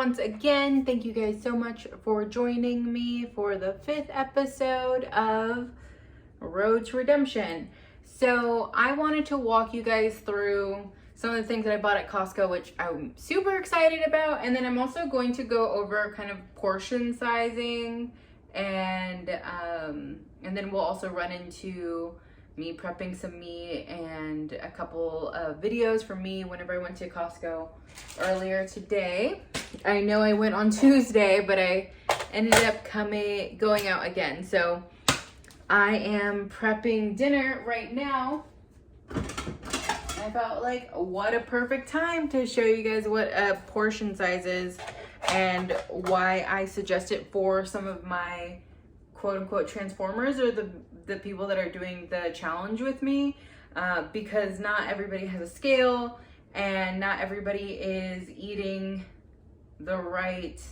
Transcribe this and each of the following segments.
once again. Thank you guys so much for joining me for the 5th episode of Road to Redemption. So I wanted to walk you guys through some of the things that I bought at Costco, which I'm super excited about. And then I'm also going to go over kind of portion sizing, and then we'll also run into me prepping some meat and a couple of videos from me whenever I went to Costco earlier today. I know I went on Tuesday, but I ended up going out again. So I am prepping dinner right now. I felt like what a perfect time to show you guys what a portion size is and why I suggest it for some of my quote unquote transformers, or the people that are doing the challenge with me, because not everybody has a scale and not everybody is eating the right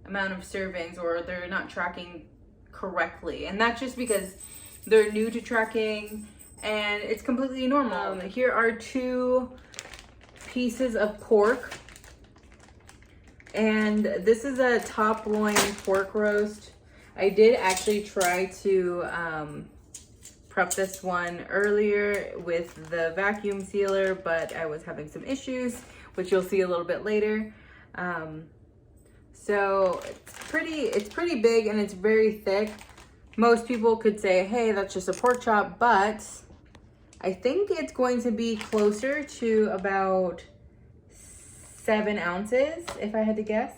amount of servings, or they're not tracking correctly. And that's just because they're new to tracking, and it's completely normal. Here are 2 pieces of pork, and this is a top loin pork roast. I did actually try to prep this one earlier with the vacuum sealer, but I was having some issues, which you'll see a little bit later. So it's pretty big and it's very thick. Most people could say, hey, that's just a pork chop, but I think it's going to be closer to about 7 ounces, if I had to guess.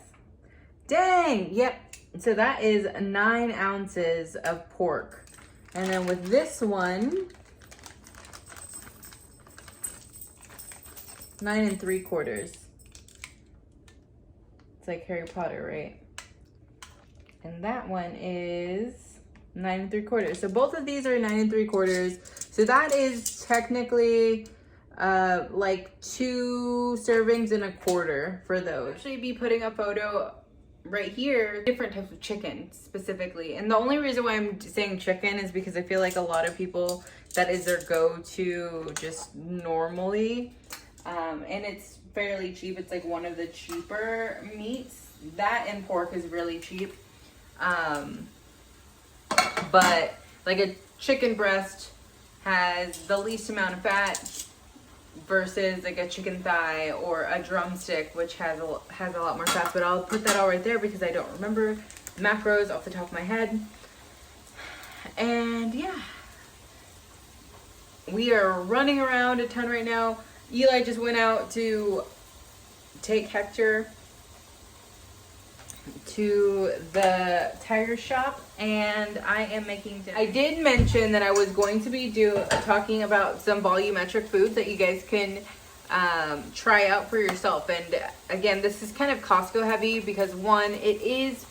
Dang, yep. So that is 9 ounces of pork. And then with this one, 9 3/4. It's like Harry Potter, right? And that one is 9 3/4. So both of these are 9 3/4. So that is technically like 2 servings and a quarter for those. I'll actually be putting a photo right here, different types of chicken specifically. And the only reason why I'm saying chicken is because I feel like a lot of people, that is their go-to just normally. And it's fairly cheap. It's like one of the cheaper meats. That and pork is really cheap. But like a chicken breast has the least amount of fat versus like a chicken thigh or a drumstick, which has a lot more fat. But I'll put that all right there because I don't remember macros off the top of my head. And yeah, we are running around a ton right now. Eli just went out to take Hector to the tire shop, and I am making dinner. I did mention that I was going to be talking about some volumetric foods that you guys can try out for yourself. And again, this is kind of Costco heavy because one, it is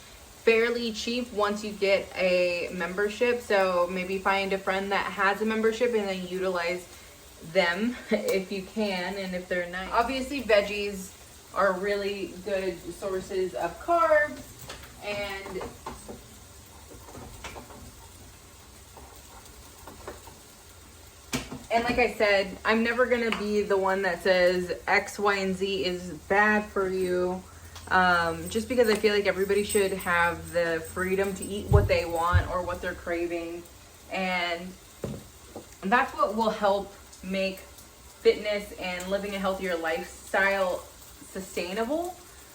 fairly cheap once you get a membership. So maybe find a friend that has a membership and then utilize them if you can, and if they're nice. Obviously veggies are really good sources of carbs, and like I said, I'm never gonna be the one that says X, Y, and Z is bad for you, just because I feel like everybody should have the freedom to eat what they want or what they're craving, and that's what will help make fitness and living a healthier lifestyle sustainable.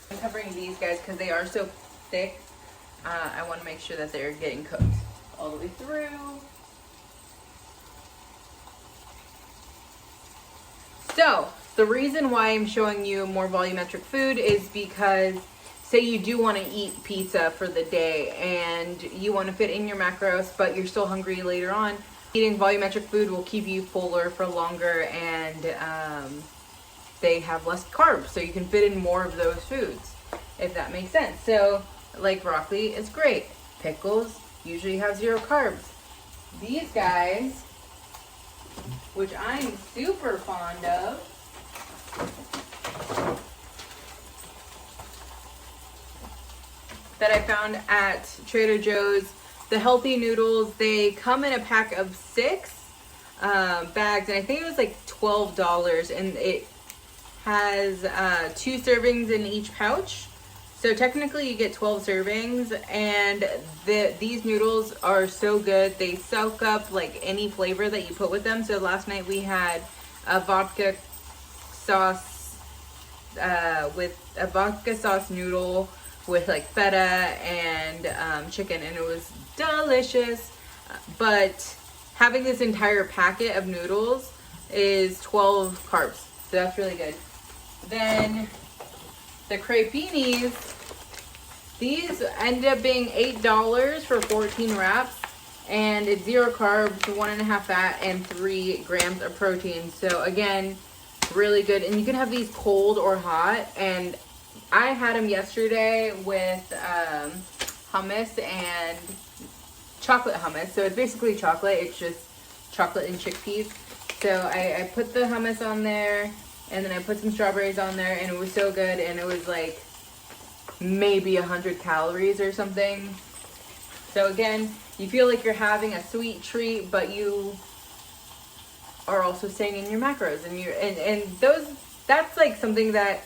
I'm covering these guys because they are so thick. I want to make sure that they're getting cooked all the way through. So the reason why I'm showing you more volumetric food is because say you do want to eat pizza for the day and you want to fit in your macros, but you're still hungry later on. Eating volumetric food will keep you fuller for longer, and they have less carbs, so you can fit in more of those foods, if that makes sense. So like broccoli is great. Pickles usually have 0 carbs. These guys, which I'm super fond of, that I found at Trader Joe's, the healthy noodles, they come in a pack of 6 bags, and I think it was like $12, and it has 2 servings in each pouch. So technically you get 12 servings, and these noodles are so good. They soak up like any flavor that you put with them. So last night we had a vodka sauce with a vodka sauce noodle with like feta and chicken, and it was delicious. But having this entire packet of noodles is 12 carbs, so that's really good. Then the crepinis, these ended up being $8 for 14 wraps, and it's 0 carbs, 1.5 fat, and 3 grams of protein. So again, really good. And you can have these cold or hot, and I had them yesterday with hummus and chocolate hummus. So it's basically chocolate, it's just chocolate and chickpeas. So I put the hummus on there, and then I put some strawberries on there, and it was so good. And it was like maybe 100 calories or something. So again, you feel like you're having a sweet treat, but you are also staying in your macros, and that's like something that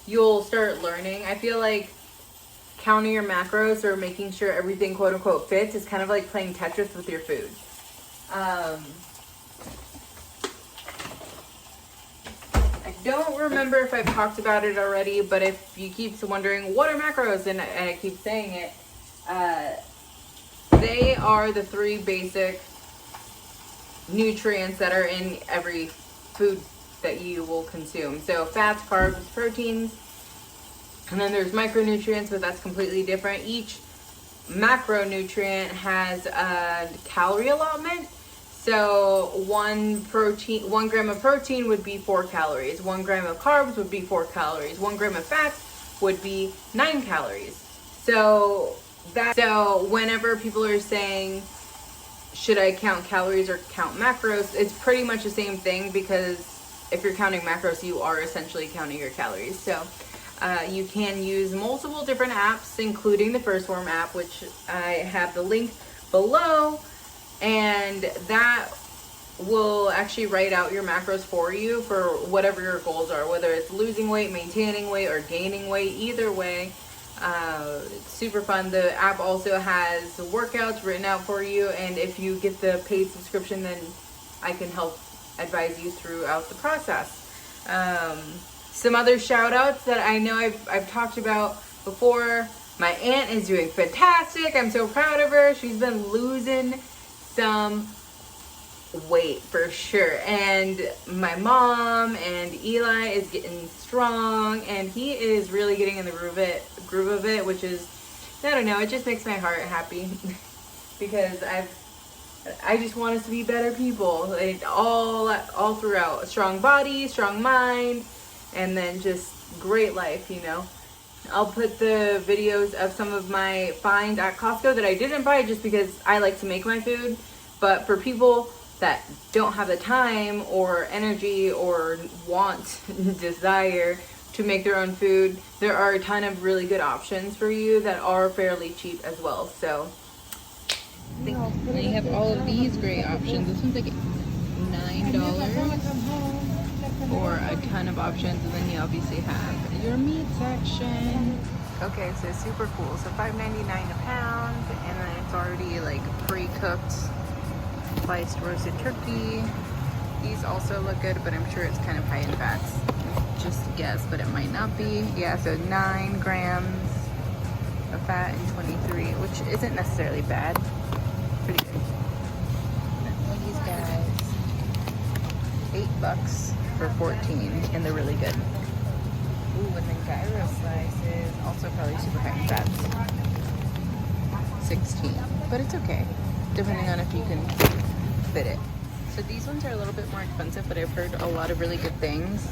you'll start learning. I feel like counting your macros or making sure everything quote unquote fits is kind of like playing Tetris with your food. I don't remember if I've talked about it already, but if you keep wondering what are macros, and I keep saying it, they are the 3 basic nutrients that are in every food that you will consume. So fats, carbs, proteins, and then there's micronutrients, but that's completely different. Each macronutrient has a calorie allotment. So 1 gram of protein would be 4 calories. 1 gram of carbs would be 4 calories. 1 gram of fats would be 9 calories. So whenever people are saying, should I count calories or count macros, it's pretty much the same thing, because if you're counting macros, you are essentially counting your calories. So you can use multiple different apps, including the First Form app, which I have the link below, and that will actually write out your macros for you for whatever your goals are, whether it's losing weight, maintaining weight, or gaining weight. Either way, it's super fun. The app also has workouts written out for you, and if you get the paid subscription, then I can help advise you throughout the process. Some other shout outs that I know I've talked about before. My aunt is doing fantastic. I'm so proud of her. She's been losing some weight for sure. And my mom and Eli is getting strong, and he is really getting in the groove of it, which is, I don't know, it just makes my heart happy because I just want us to be better people, like all throughout. A strong body, strong mind, and then just great life, you know. I'll put the videos of some of my finds at Costco that I didn't buy just because I like to make my food. But for people that don't have the time or energy or want, desire to make their own food, there are a ton of really good options for you that are fairly cheap as well. So they have all of these great options. This one's like $9 for a ton of options, and then you obviously have your meat section. Okay, so super cool. So $5.99 a pound, and then it's already like pre-cooked sliced roasted turkey. These also look good, but I'm sure it's kind of high in fats. Just a guess, but it might not be. Yeah, so 9 grams of fat and 23, which isn't necessarily bad. Pretty good. These guys, $8 for 14, and they're really good. Ooh, and then gyro slices, also probably super high in fats. 16, but it's okay, depending on if you can fit it. So these ones are a little bit more expensive, but I've heard a lot of really good things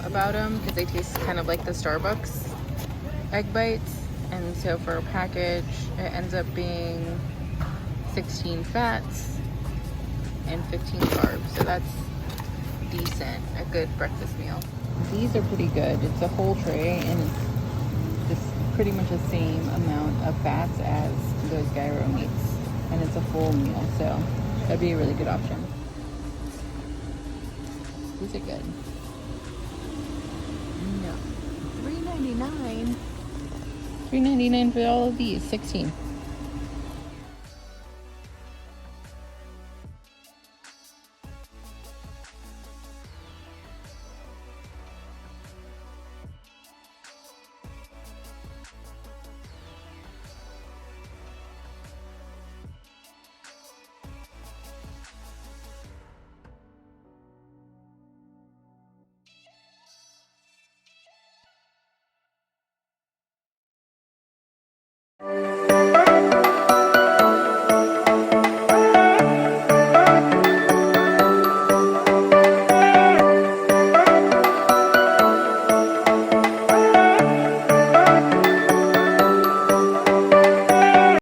about them because they taste kind of like the Starbucks egg bites. And so for a package, it ends up being 16 fats and 15 carbs. So that's decent, a good breakfast meal. These are pretty good. It's a whole tray, and it's just pretty much the same amount of fats as those gyro meats, and it's a full meal, so that'd be a really good option. These are good. No, $3.99. $3.99 for all of these. 16.